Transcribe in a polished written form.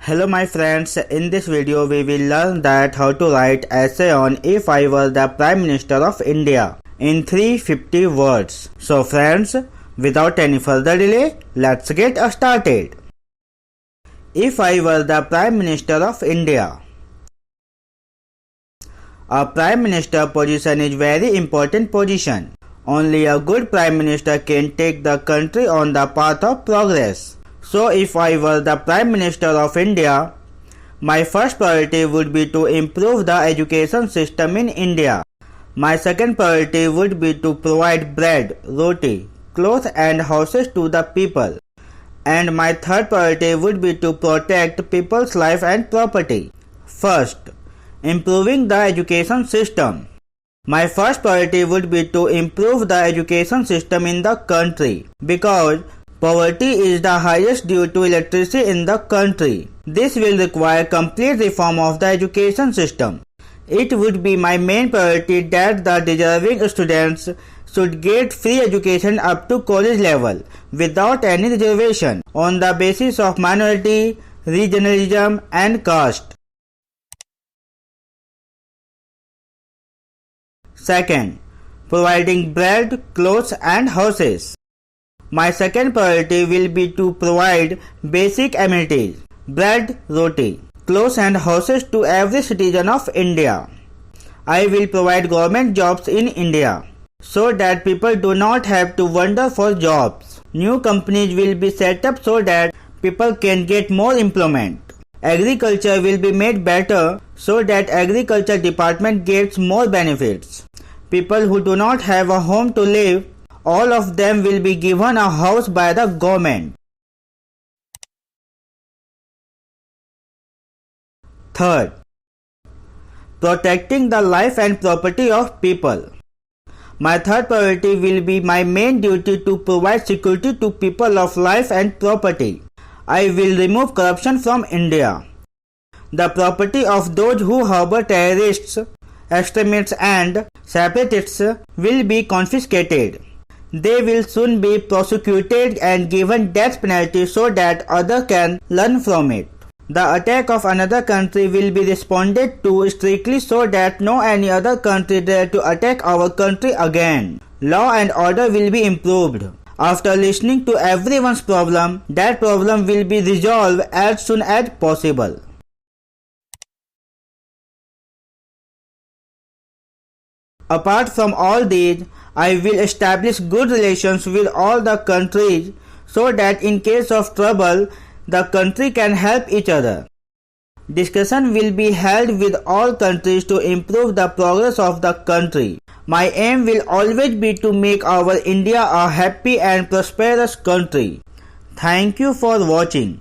Hello my friends, in this video we will learn that how to write essay on If I Were the Prime Minister of India in 350 words. So friends, without any further delay, let's get started. If I were the Prime Minister of India. A Prime Minister position is very important position. Only a good Prime Minister can take the country on the path of progress. So if I were the Prime Minister of India, my first priority would be to improve the education system in India. My second priority would be to provide bread, roti, clothes and houses to the people. And my third priority would be to protect people's life and property. First, improving the education system. My first priority would be to improve the education system in the country because poverty is the highest due to illiteracy in the country. This will require complete reform of the education system. It would be my main priority that the deserving students should get free education up to college level without any reservation on the basis of minority, regionalism and caste. Second, providing bread, clothes and houses. My second priority will be to provide basic amenities, bread, roti, clothes and houses to every citizen of India. I will provide government jobs in India so that people do not have to wander for jobs. New companies will be set up so that people can get more employment. Agriculture will be made better so that agriculture department gets more benefits. People who do not have a home to live, all of them will be given a house by the government. Third, protecting the life and property of people. My third priority will be my main duty to provide security to people of life and property. I will remove corruption from India. The property of those who harbor terrorists, extremists and separatists will be confiscated. They will soon be prosecuted and given death penalty so that others can learn from it. The attack of another country will be responded to strictly so that no any other country dare to attack our country again. Law and order will be improved. After listening to everyone's problem, that problem will be resolved as soon as possible. Apart from all these, I will establish good relations with all the countries so that in case of trouble, the country can help each other. Discussion will be held with all countries to improve the progress of the country. My aim will always be to make our India a happy and prosperous country. Thank you for watching.